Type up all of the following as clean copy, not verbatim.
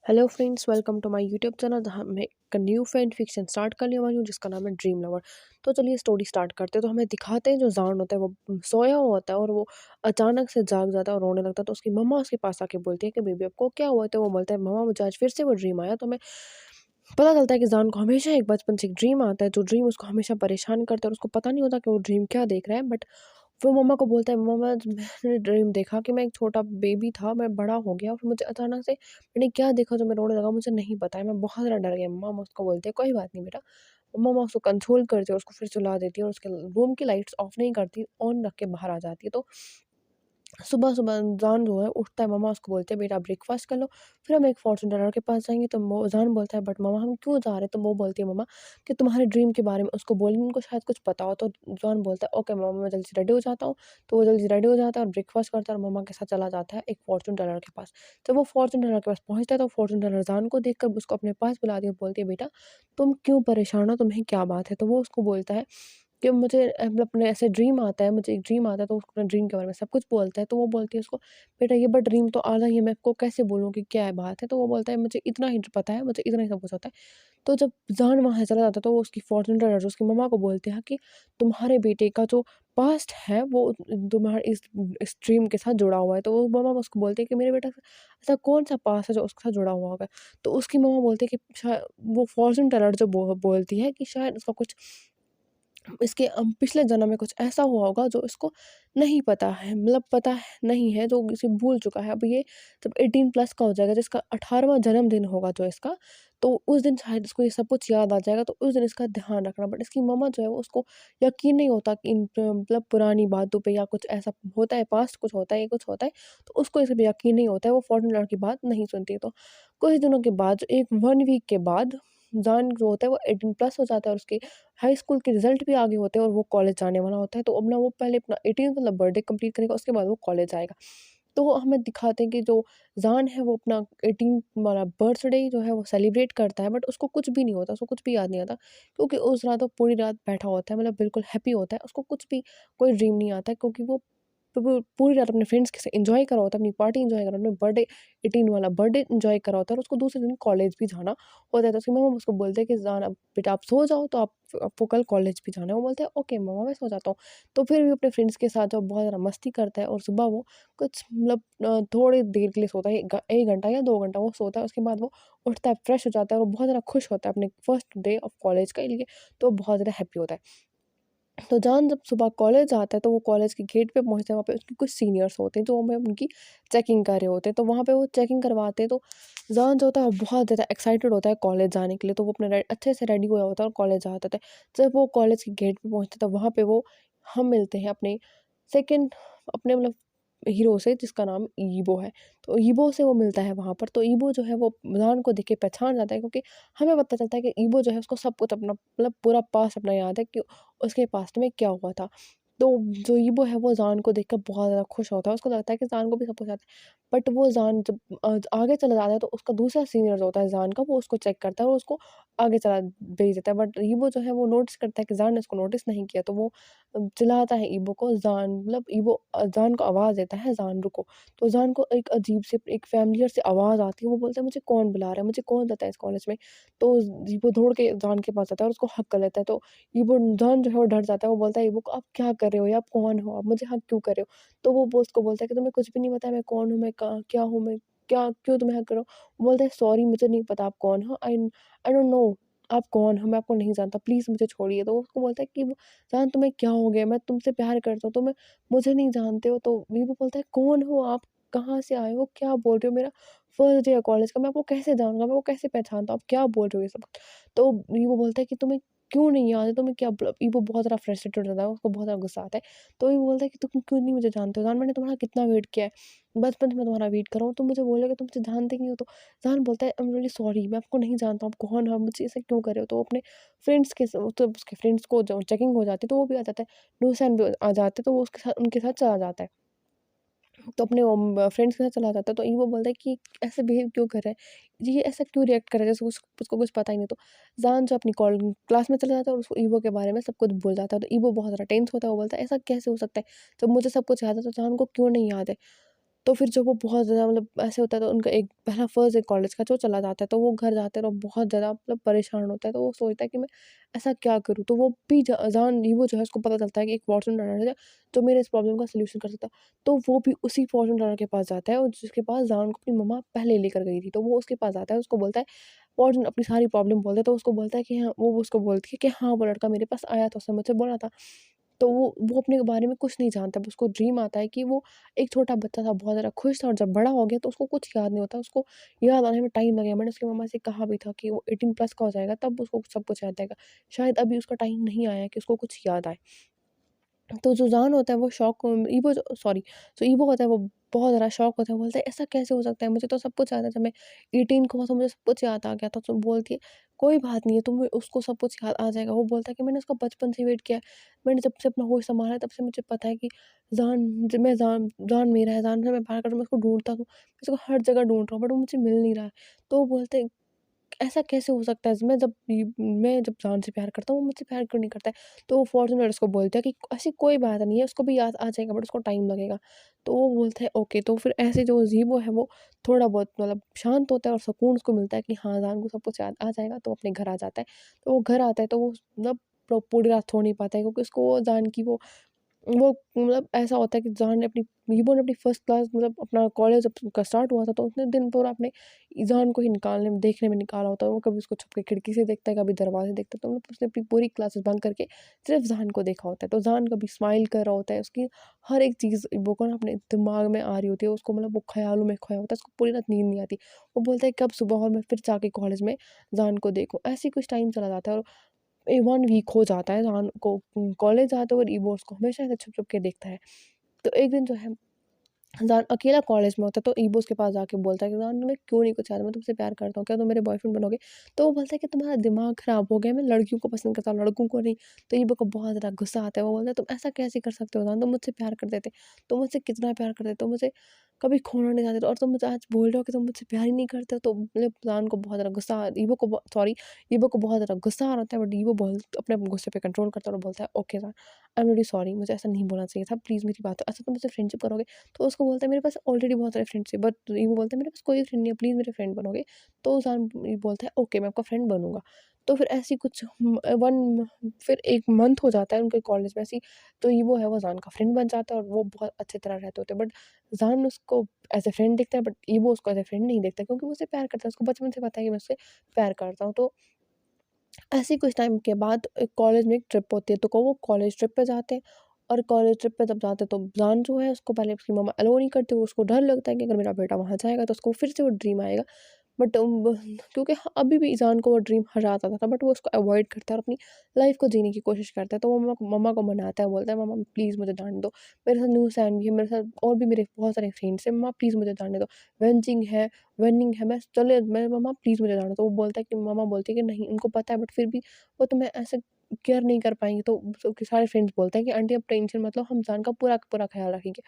Hello friends, welcome to my YouTube channel जहाँ मैं एक न्यू फैन फिक्शन स्टार्ट करने वाली हूँ जिसका नाम है ड्रीम लवर। तो चलिए स्टोरी स्टार्ट करते हैं। तो हमें दिखाते हैं जो जान होता है वो सोया हुआ होता है और वो अचानक से जाग जाता है और रोने लगता है। तो उसकी मम्मा उसके पास आके बोलती है कि बेबी आपको क्या हुआ है। तो वो बोलता है मम्मा मुझे आज फिर से वो ड्रीम आया। तो हमें पता चलता है कि जान को हमेशा एक बचपन से एक ड्रीम आता है जो ड्रीम उसको हमेशा परेशान करता है और उसको पता नहीं होता कि वो ड्रीम क्या देख रहा है। बट वो मम्मा को बोलता है मम्मा मैंने ड्रीम देखा कि मैं एक छोटा बेबी था, मैं बड़ा हो गया और फिर मुझे अचानक से मैंने क्या देखा जो मैं रोने लगा, मुझे नहीं पता है, मैं बहुत ज़्यादा डर गया। मम्मा उसको बोलती है कोई बात नहीं बेटा। मम्मा उसको कंसोल करती है और उसको फिर सुला देती है और उसके रूम की लाइट्स ऑफ नहीं करती, ऑन रख के बाहर आ जाती है। तो सुबह-सुबह जान जो है उठता है, मम्मा उसको बोलते हैं बेटा ब्रेकफ़ास्ट कर लो, फिर हम एक फॉर्च्यून टेलर के पास जाएँगे। तो वो जान बोलता है बट मम्मा हम क्यों जा रहे हैं? तो वो बोलती है मम्मा कि तुम्हारे ड्रीम के बारे में उसको बोलेंगे, उनको शायद कुछ पता हो। तो जान बोलता है ओके मम्मा मैं जल्दी से रेडी हो जाता हूँ। तो वो जल्दी से रेडी हो जाता है और ब्रेकफ़ास्ट करता है और मम्मा के साथ चला जाता है एक फॉर्च्यून टेलर के पास। जब वो फॉर्च्यून टेलर के पास पहुँचता है तो फॉर्च्यून टेलर जान को देखकर उसको अपने पास बुलाती है और बोलती है बेटा तुम क्यों परेशान हो? तुम्हें क्या बात है? तो वो उसको बोलता है कि मुझे मतलब अपने ऐसे ड्रीम आता है, मुझे एक ड्रीम आता है। तो उसको अपने ड्रीम के बारे में सब कुछ बोलता है। तो वो बोलती है उसको बेटा ये बट ड्रीम तो आधा ही है, मैं आपको कैसे बोलूँ कि क्या है बात है? तो वो बोलता है मुझे इतना ही पता है, मुझे इतना ही सब कुछ होता है। तो जब ज़ान वहाँ से चला जाता है तो वो उसकी फॉर्च्यून टेलर जो उसकी मम्मा को बोलते हैं कि तुम्हारे बेटे का जो पास्ट है वो तुम्हारे इस ड्रीम के साथ जुड़ा हुआ है। तो वो मम्मा उसको बोलती है कि मेरे बेटा का ऐसा कौन-सा पास्ट है जो उसके साथ जुड़ा हुआ होगा? तो उसकी मम्मा बोलती है कि वो फॉर्च्यून टेलर जो बोलती है कि शायद उसका कुछ इसके पिछले जन्म में कुछ ऐसा हुआ होगा जो इसको नहीं पता है, मतलब पता है नहीं है, जो इसे भूल चुका है। अब ये जब 18 प्लस का हो जाएगा, जिसका 18वाँ जन्मदिन होगा जो इसका, तो उस दिन शायद इसको ये सब कुछ याद आ जाएगा। तो उस दिन इसका ध्यान रखना। बट इसकी मम्मा जो है वो उसको यकीन नहीं होता कि इन मतलब पुरानी बातों पे या कुछ ऐसा होता है, पास्ट कुछ होता है, ये कुछ होता है, तो उसको इस पे यकीन नहीं होता है, वो फॉर्च्यून की बात नहीं सुनती है। तो कुछ दिनों के बाद, एक 1 वीक के बाद, जान जो होता है वो 18 प्लस हो जाता है और उसके हाई स्कूल के रिज़ल्ट भी आगे होते हैं और वो कॉलेज जाने वाला होता है। तो अब ना वो पहले अपना 18th मतलब बर्थडे कंप्लीट करेगा, उसके बाद वो कॉलेज जाएगा। तो वो हमें दिखाते हैं कि जो ज़ान है वो अपना 18 वाला बर्थडे जो है वो सेलिब्रेट करता है, बट उसको कुछ भी नहीं होता, उसको कुछ भी याद नहीं आता क्योंकि उस रात वो पूरी रात बैठा होता है, मतलब बिल्कुल हैप्पी होता है। उसको कुछ भी कोई ड्रीम नहीं आता है क्योंकि वो पूरी रात अपने फ्रेंड्स के साथ एन्जॉय करा होता है, अपनी पार्टी एन्जॉय करा, अपने बर्थडे 18 वाला बर्थडे एन्जॉय करा होता है और उसको दूसरे दिन कॉलेज भी जाना होता है। तो उसकी मम्मा उसको बोलते हैं कि जान अब बेटा आप सो जाओ, तो आप आपको कल कॉलेज भी जाना है। वो बोलते हैं ओके मम्मा मैं सो जाता हूँ। तो फिर भी अपने फ्रेंड्स के साथ जब बहुत ज़्यादा मस्ती करता है और सुबह वो कुछ मतलब थोड़ी देर के लिए सोता है, 1 घंटा या 2 घंटा वो सोता है। उसके बाद वो उठता है, फ्रेश हो जाता है और वो बहुत ज़्यादा खुश होता है अपने फर्स्ट डे ऑफ कॉलेज के लिए। तो बहुत ज़्यादा हैप्पी होता है। तो जॉन जब सुबह कॉलेज आता है तो वो कॉलेज के गेट पे पहुँचता है, वहाँ पे उसके कुछ सीनियर्स होते हैं जो हमें उनकी चेकिंग कर रहे होते हैं। तो वहाँ पे वो चेकिंग करवाते हैं। तो जॉन जो होता है वो बहुत ज़्यादा एक्साइटेड होता है कॉलेज जाने के लिए। तो वो अपने अच्छे से रेडी हुआ होता है और कॉलेज जाता है। जब वो कॉलेज के गेट पे पहुँचता है तो वहाँ पे वो हम मिलते हैं अपने सेकंड अपने मतलब हीरो से जिसका नाम ईबो है। तो ईबो से वो मिलता है वहाँ पर। तो ईबो जो है वो जॉन को देख के पहचान जाता है क्योंकि हमें पता चलता है कि ईबो जो है उसको सब कुछ अपना मतलब पूरा पास्ट अपना याद है कि उसके पास्ट में क्या हुआ था। तो जो ईबो है वो ज़ान को देखकर बहुत ज़्यादा खुश होता है, उसको लगता है कि ज़ान को भी सब कुछ आता है। बट वो ज़ान जब आगे चला जाता है तो उसका दूसरा सीनियर जो होता है ज़ान का, वो उसको चेक करता है और उसको आगे चला भेज देता है। बट ईबो जो है वो नोटिस करता है कि ज़ान ने उसको नोटिस नहीं किया। तो वो चिल्लाता है ईबो को, ज़ान मतलब ईबो ज़ान को आवाज़ देता है ज़ान रुको। तो ज़ान को एक अजीब सी एक फ़ैमिलियर सी आवाज़ आती है, वो बोलता है मुझे कौन बुला रहा है, मुझे कौन लाता है इस कॉलेज में। तो ईबो दौड़ के ज़ान के पास आता है और उसको हग कर लेता है। तो ईबो जॉन जो है वो डर जाता है, वो बोलता है ईबो को आप क्या कर रहे हो? या आप कौन हो? आप मुझे हग क्यों कर रहे हो? तो वो उसको बोलता है कि तुम्हें कुछ भी नहीं पता है मैं कौन हूँ, मैं कहाँ क्या हूँ, मैं क्या क्यों तुम्हें हग कर रहा हूँ? वो बोलता है सॉरी मुझे नहीं पता आप कौन हो, आई आई डोंट नो आप कौन हो? मैं आपको नहीं जानता, प्लीज़ मुझे छोड़िए। तो वो उसको बोलता है कि जान तुम्हें क्या हो गया? मैं तुमसे प्यार करता हूँ, तुम्हें मुझे नहीं जानते हो। तो वीवो बोलता है कौन हो आप? कहाँ से आए हो? क्या बोल रहे हो? मेरा फर्स्ट डे है कॉलेज का, मैं आपको कैसे जानूँगा? मैं आपको कैसे पहचानता हूँ? आप क्या बोल रहे हो ये सब? तो वीवो बोलता है कि तुम्हें क्यों नहीं याद है? तुम्हें क्या वीवो बहुत ज़्यादा फ्रस्ट्रेटेड हो जाता है, उसको बहुत ज़्यादा गुस्सा आता है। तो वीवो बोलता है कि तुम क्यों नहीं मुझे जानते हो? जान मैंने तुम्हारा कितना वेट किया है, बचपन से मैं तुम्हारा वेट कर रहा हूँ, तुम मुझे बोलोगे तुम मुझे जानते नहीं हो। तो जान बोलता है आई एम रियली सॉरी मैं आपको नहीं जानता हूँ, आप कौन हो? आप मुझे ऐसा क्यों कर रहे हो? तो वो अपने फ्रेंड्स के तो उसके फ्रेंड्स को जब चेकिंग हो जाती है तो वो भी आ जाता है, नूसैन भी आ जाते हैं, तो वो उसके साथ उनके साथ चला जाता है। तो अपने फ्रेंड्स के साथ चला जाता है। तो ईवो बोलता है कि ऐसे बिहेव क्यों कर रहा है? ये ऐसा क्यों रिएक्ट कर रहा है जैसे उसको कुछ पता ही नहीं। तो ज़ान जो अपनी क्लास में चला जाता है और उसको ईवो के बारे में सब कुछ भूल जाता है। तो ईवो बहुत ज़्यादा टेंस होता है, वो बोलता है ऐसा कैसे हो सकता है? जब मुझे सब कुछ याद है तो ज़ान को क्यों नहीं याद है? तो फिर जब वो बहुत ज़्यादा मतलब ऐसे होता है तो उनका एक पहला फर्स्ट डे कॉलेज का जो चला जाता है, तो वो घर जाते हैं और बहुत ज़्यादा मतलब परेशान होता है। तो वो सोचता है कि मैं ऐसा क्या करूँ? तो वो भी जान ही वो जो है उसको पता चलता है कि एक फॉर्च्यून रनर है जो मेरे इस प्रॉब्लम का सॉल्यूशन कर सकता है। तो वो भी उसी फॉर्च्यून रनर के पास जाता है और जिसके पास जान को अपनी मम्मा पहले लेकर गई थी। तो वो उसके पास आता है, उसको बोलता है फॉर्च्यून अपनी सारी प्रॉब्लम बोलता है, तो उसको बोलता है कि हाँ, वो उसको बोलती है कि हाँ, वो लड़का मेरे पास आया था, उसने मुझसे बोला था। तो वो अपने बारे में कुछ नहीं जानता, बस उसको ड्रीम आता है कि वो एक छोटा बच्चा था, बहुत ज़्यादा खुश था और जब बड़ा हो गया तो उसको कुछ याद नहीं होता, उसको याद आने में टाइम लगेगा। मैंने उसकी मम्मा से कहा भी था कि वो 18 प्लस का हो जाएगा तब उसको सब कुछ याद आएगा। शायद अभी उसका टाइम नहीं आया है कि उसको कुछ याद आए। तो जो ज़ान होता है वो ईवो जो सॉरी जो ईवो होता है वो बहुत ज़्यादा शॉक होता है, बोलता है ऐसा कैसे हो सकता है? मुझे तो सब कुछ याद है, जब मैं 18 को हुआ तो मुझे सब कुछ याद आ गया था। तो बोलती है कोई बात नहीं है, तुम्हें उसको सब कुछ याद आ जाएगा। वो बोलता है कि मैंने उसका बचपन से वेट किया है, मैंने जब से अपना होश संभाला है तब से मुझे पता है कि ज़ान ज़ान मेरा है, ज़ान से मैं बाहर कर मैं उसको ढूँढता हूँ, मैं उसको हर जगह ढूँढ रहा हूँ बट वो मुझे मिल नहीं रहा है। तो वो बोलते हैं ऐसा कैसे हो सकता है? मैं जब जान से प्यार करता हूँ, वो मुझसे प्यार क्यों नहीं करता है? तो वो फॉर्च्यूनर उसको बोलता है कि ऐसी कोई बात नहीं है, उसको भी याद आ जाएगा बट उसको टाइम लगेगा। तो वो बोलता है ओके, तो फिर ऐसे जो ज़ीबो है वो थोड़ा बहुत मतलब शांत होता है और सुकून उसको मिलता है कि हाँ, जान को सब कुछ याद आ जाएगा, तो अपने घर आ जाता है। तो वो घर आता है तो वो मतलब पूरी रात सो नहीं पाता है क्योंकि उसको वो जान की वो मतलब ऐसा होता है कि जहाँ ने अपनी वीवो ने अपनी फर्स्ट क्लास मतलब अपना कॉलेज जब का स्टार्ट हुआ था तो उसने दिन पूरा अपने ईज़ान को ही निकालने में देखने में निकाला होता है। वो कभी उसको छुप के खिड़की से देखता है, कभी दरवाज़े देखता है, तो मतलब उसने अपनी पूरी क्लासेस बंक करके सिर्फ़ ज़ान को देखा होता है। तो ज़ान कभी स्माइल कर रहा होता है, उसकी हर एक चीज़ वो को ना अपने दिमाग में आ रही होती है, उसको मतलब वो ख़्यालों में खोया होता है, उसको पूरी रात नींद नहीं आती। वो बोलता है कब सुबह और मैं फिर जाके कॉलेज में ज़ान को देखूँ। ऐसे ही कुछ टाइम चला जाता है और 1 वीक हो जाता है ज़ान को कॉलेज जाते हुए और ईवो उसको हमेशा ऐसे छुप-छुप के देखता है। तो एक दिन जो है ज़ान अकेला कॉलेज में होता है तो ईबो उसके पास जाके बोलता है कि ज़ान तुम्हें क्यों नहीं कुछ याद? मैं तुमसे प्यार करता हूँ, क्या तुम मेरे बॉयफ्रेंड बनोगे? तो वो बोलता है कि तुम्हारा दिमाग खराब हो गया है, मैं लड़कियों को पसंद करता हूँ, लड़कों को नहीं। तो ईबो को बहुत ज़्यादा गुस्सा आता है, वो बोलता है तुम ऐसा कैसे कर सकते हो ज़ान? तुम मुझसे प्यार करते थे, तुम मुझसे कितना प्यार करते थे, तुम मुझे कभी खोना नहीं चाहते थे और तुम मुझे आज बोल रहे हो कि तुम मुझसे प्यार ही नहीं करते हो। तो मतलब ज़ान को बहुत ज़्यादा गुस्सा ईबो को बहुत ज़्यादा गुस्सा आ रहा होता है बट ईबो अपने गुस्से पे कंट्रोल करता है और बोलता है ओके ज़ान, आई एम रियली सॉरी, मुझे ऐसा नहीं बोलना चाहिए था, प्लीज़ मेरी बात अच्छा तुम मुझसे फ्रेंडशिप करोगे? तो उसको बोलता है मेरे पास ऑलरेडी बहुत सारे फ्रेंड्स हैं, बट ये वो बोलता है मेरे पास कोई फ्रेंड नहीं है, प्लीज़ मेरे फ्रेंड बनोगे? तो ज़ान ये बोलता है ओके मैं आपका फ्रेंड बनूँगा। तो फिर ऐसी कुछ 1 फिर 1 मंथ हो जाता है उनके कॉलेज में ऐसी, तो ये वो है वो ज़ान का फ्रेंड बन जाता है और वो बहुत अच्छी तरह रहते होते हैं। बट ज़ान उसको एज़ अ फ्रेंड देखता है बट ईवो उसको एज़ अ फ्रेंड नहीं देखता क्योंकि वो उससे प्यार करता है, उसको बचपन से पता है कि मैं उससे प्यार करता हूँ। तो ऐसे ही कुछ टाइम के बाद कॉलेज में एक ट्रिप होती है, तो वो कॉलेज ट्रिप पे जाते हैं और कॉलेज ट्रिप पे जब जाते हैं तो जान जो है उसको पहले उसकी मम्मा अलाउ नहीं करती, उसको डर लगता है कि अगर मेरा बेटा वहाँ जाएगा तो उसको फिर से वो ड्रीम आएगा। बट क्योंकि अभी भी ईज़ान को वो ड्रीम हरा आता था बट वो उसको अवॉइड करता है और अपनी लाइफ़ को जीने की कोशिश करता है। तो वो मम्मा को मनाता है, बोलता है मम्मा प्लीज़ मुझे जाने दो। मेरे साथ न्यूसैन भी है, मेरे साथ और भी मेरे बहुत सारे फ्रेंड्स हैं, मम्मा प्लीज़ मुझे जाने दो। वेंजिंग है, वेनिंग है, मैं मम्मा प्लीज़ मुझे जाने दो। वो बोलता है कि मम्मा बोलती है कि नहीं उनको पता है बट फिर भी वो तुम्हें ऐसे केयर नहीं कर पाएँगे। तो सबके सारे फ्रेंड्स बोलते हैं कि आंटी आप टेंशन मत लो, हम जान का पूरा का पूरा ख़्याल रखेंगे।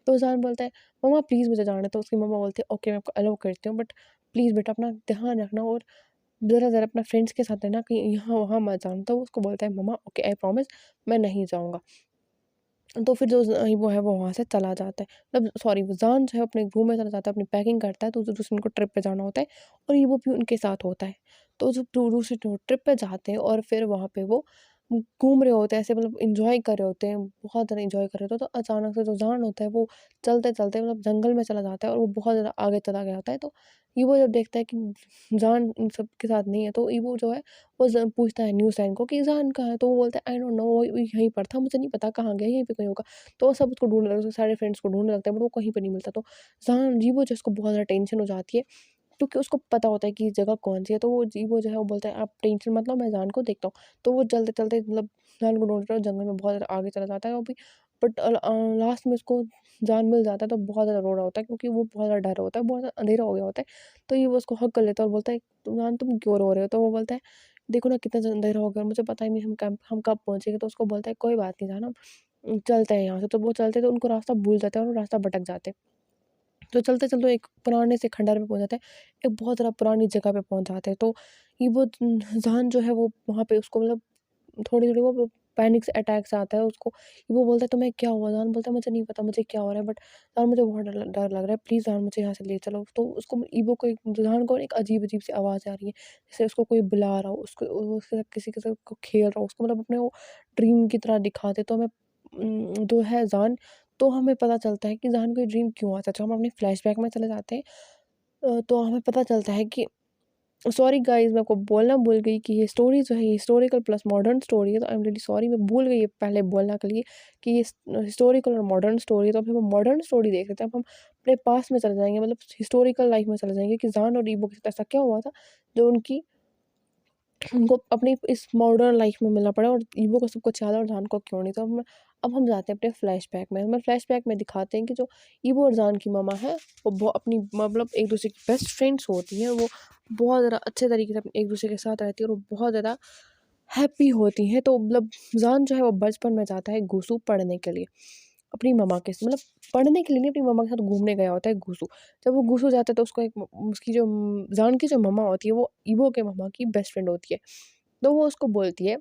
तो जान बोलता है मम्मा प्लीज़ मुझे जाने दो। उसकी मम्मा बोलती है ओके मैं आपको अलाउ करती हूँ बट प्लीज़ बेटा अपना ध्यान रखना और ज़रा-ज़रा अपना फ्रेंड्स के साथ रहना, कहीं यहाँ-वहाँ मत जाना। तो उसको बोलता है मम्मा ओके आई प्रॉमिस मैं नहीं जाऊँगा। तो फिर वो है वो वहाँ से चला जाता है। मतलब सॉरी वो जान जो है अपने रूम में चला जाता है, अपनी पैकिंग करता है तो जिस दिन उनको ट्रिप पे जाना होता है और ये वो भी उनके साथ होता है। तो जब दूसरी ट्रिप पे जाते हैं और फिर वहाँ पे वो घूम रहे होते हैं, ऐसे मतलब एन्जॉय कर रहे होते हैं, बहुत ज़्यादा एन्जॉय कर रहे होते हैं, तो अचानक से जो जान होता है वो चलते-चलते मतलब जंगल में चला जाता है और वो बहुत ज़्यादा आगे चला गया होता है। तो ईवो जब देखता है कि जान इन सब के साथ नहीं है तो ईवो जो है वो पूछता है न्यूसैन को कि ज़ान कहाँ है? तो वो बोलता है आई डोंट नो वो यहीं पर था, मुझे नहीं पता कहाँ गया, यहीं पे कहीं होगा। तो वो सब उसको ढूँढने लगते हैं, उसके सारे फ्रेंड्स को ढूँढने लगते हैं बट वो कहीं पे नहीं मिलता। तो ज़ान ईवो जो है उसको बहुत ज़्यादा टेंशन हो जाती है क्योंकि उसको पता होता है कि ये जगह कौन-सी है। तो वो ईवो जो है वो बोलता है आप टेंशन मत लो मैं ज़ान को देखता हूँ। तो वो चलते-चलते मतलब ज़ान को ढूँढता है और जंगल में बहुत ज़्यादा आगे चला जाता है वो भी बट लास्ट में उसको ज़ान मिल जाता है तो बहुत ज़्यादा रो रहा होता है क्योंकि वो बहुत ज़्यादा डर रहा होता है, बहुत ज़्यादा अंधेरा हो गया होता है। तो ये वो उसको हग कर लेता है और बोलता है ज़ान तुम क्यों रो रहे हो? तो वो बोलता है देखो ना कितना अंधेरा हो गया, मुझे पता ही नहीं हम कब पहुँचेंगे। तो उसको बोलता है कोई बात नहीं जाना चलते हैं यहाँ से। तो वो चलते तो उनको रास्ता भूल जाते हैं और वो रास्ता भटक जाते हैं। तो चलते-चलते एक पुराने से खंडहर में पहुँच जाते हैं, एक बहुत ज़्यादा पुरानी जगह पे पहुँच जाते हैं। तो ये वो ज़ान जो है वो वहाँ पे उसको मतलब थोड़ी-थोड़ी वो पैनिक अटैक्स आता है उसको। वो बोलता है तुम्हें क्या हुआ? जान बोलता है मुझे नहीं पता मुझे क्या हो रहा है, बट जान मुझे बहुत डर डर लग रहा है, प्लीज़ जान मुझे यहाँ से ले चलो। तो उसको ईवो को जान को एक अजीब-अजीब सी आवाज़ आ रही है, जैसे उसको कोई बुला रहा हो, उसको वो उसके साथ किसी के साथ को खेल रहा हो, उसको मतलब अपने वो ड्रीम की तरह दिखाते। तो हमें जो है जान, तो हमें पता चलता है कि जान को ये ड्रीम क्यों आता है। तो हम अपने फ्लैशबैक में चले जाते हैं, तो हमें पता चलता है कि सॉरी गाइस मैं आपको बोलना भूल गई कि ये स्टोरी जो है ये हिस्टोरिकल प्लस मॉडर्न स्टोरी है। तो आई एम रियली सॉरी, मैं भूल गई ये पहले बोलना के लिए कि ये हिस्टोरिकल और मॉडर्न स्टोरी है। तो अभी हम मॉडर्न स्टोरी देख रहे थे, अब हम अपने पास में चले जाएंगे, मतलब हिस्टोरिकल लाइफ में चले जाएंगे कि जान और ईबो के साथ ऐसा क्या हुआ था जो उनको अपनी इस मॉडर्न लाइफ में मिलना पड़ा, और ईवो को सब कुछ याद है और जान को क्यों नहीं। तो अब हम जाते हैं अपने फ्लैशबैक में। हमें फ्लैशबैक में दिखाते हैं कि जो ईवो और जान की मम्मा है, वो अपनी मतलब एक दूसरे की बेस्ट फ्रेंड्स होती हैं। वो बहुत ज़्यादा अच्छे तरीके से एक दूसरे के साथ रहती है और वो बहुत ज़्यादा हैप्पी होती हैं। तो मतलब जान जो है वो बचपन में जाता है गूसू पढ़ने के लिए अपनी मम्मा के मतलब पढ़ने के लिए नहीं, अपनी मम्मा के साथ घूमने गया होता है गूसू। जब वो गूसू जाता है तो उसको एक उसकी जो जान की जो मम्मा होती है वो ईवो के मम्मा की बेस्ट फ्रेंड होती है। तो वो उसको बोलती है,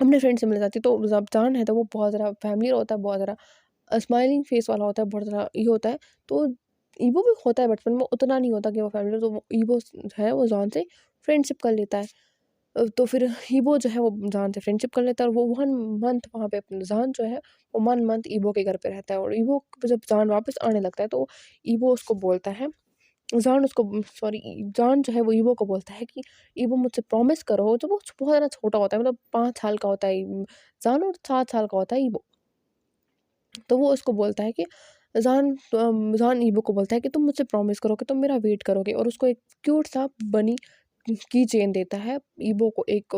अपने फ्रेंड से मिलने जाती है। तो जब जान है तो वो बहुत ज़्यादा फ़ैमिलियर होता है, बहुत ज़्यादा स्माइलिंग फेस वाला होता है, बहुत ज़्यादा ये होता है। तो ईवो भी होता है बचपन में, उतना नहीं होता कि वो फ़ैमिलियर। तो वो ईवो है वो जान से फ्रेंडशिप कर लेता है। तो फिर ईवो जो है वो जान से फ्रेंडशिप कर लेता है और वो 1 मंथ वहाँ पे अपने जान जो है वो 1 मंथ ईवो के घर पे रहता है। और ईवो जब जान वापस आने लगता है तो ईवो उसको बोलता है, जान उसको सॉरी जान जो है वो ईवो को बोलता है कि ईवो मुझसे प्रॉमिस करो। जब वो बहुत ज़्यादा छोटा होता है, मतलब 5 साल का होता है जान और 7 साल का होता है ईवो। तो वो उसको बोलता है कि जान ईवो को बोलता है कि तुम मुझसे प्रॉमिस करो कि तुम मेरा वेट करोगे, और उसको एक क्यूट सा बनी की चेन देता है। ईवो को एक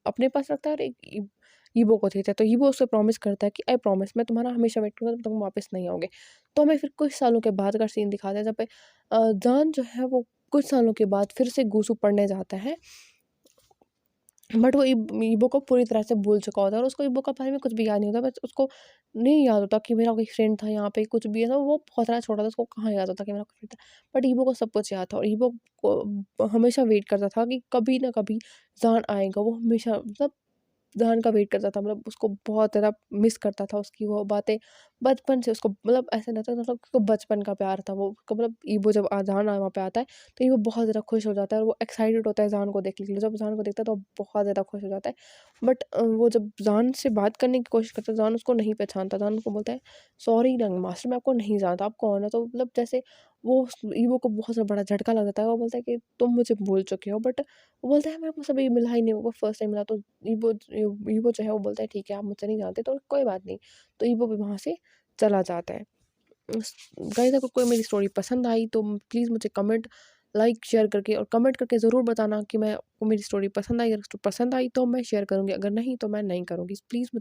अपने पास रखता है और एक ईवो को देता है। तो ईवो उससे प्रॉमिस करता है कि आई प्रॉमिस मैं तुम्हारा हमेशा वेट करूँगा, तब तक तुम वापस नहीं आओगे। तो हमें फिर कुछ सालों के बाद का सीन दिखाता है जब पे जान जो है वो कुछ सालों के बाद फिर से गूसू पढ़ने जाता है। बट वो ईबो को पूरी तरह से भूल चुका होता है और उसको ईबो के बारे में कुछ भी याद नहीं होता। बस उसको नहीं याद होता कि मेरा कोई फ्रेंड था यहाँ पे, कुछ भी ऐसा। वो बहुत ज़्यादा छोटा था, उसको कहाँ याद होता कि मेरा कोई फ्रेंड था। बट ईबो को सब कुछ याद था और ईबो को हमेशा वेट करता था कि कभी ना कभी जान आएगा। वो हमेशा मतलब जान का वेट करता था, मतलब उसको बहुत ज़्यादा मिस करता था, उसकी वो बातें बचपन से उसको मतलब ऐसा लगता था मतलब उसको बचपन का प्यार था वो उसको। मतलब ईबो जब जान वहाँ पे आता है तो ईबो बहुत ज़्यादा खुश हो जाता है और वो एक्साइटेड होता है जान को देखने के लिए। जब जान को देखता है तो बहुत ज़्यादा खुश हो जाता है। बट वो जब जान से बात करने की कोशिश करता है, जान उसको नहीं पहचानता। जान उसको बोलता है सॉरी रंग मास्टर, मैं आपको नहीं जानता, आप कौन हो? तो मतलब जैसे वो ईबो को बहुत सा बड़ा झटका लग जाता है। वो बोलता है कि तुम मुझे भूल चुके हो। बट वो बोलता है मैं आपको कभी मिला ही नहीं, वो फर्स्ट टाइम मिला। तो ईबो ईबो जो है वो बोलता है ठीक है आप मुझसे नहीं जानते तो कोई बात नहीं। तो ईबो भी वहाँ से चला जाता है। गाइस अगर कोई मेरी स्टोरी पसंद आई तो प्लीज़ मुझे कमेंट लाइक शेयर करके और कमेंट करके ज़रूर बताना कि मैं को मेरी स्टोरी पसंद आई। अगर पसंद आई तो मैं शेयर करूँगी, अगर नहीं तो मैं नहीं करूँगी। प्लीज़ मुझे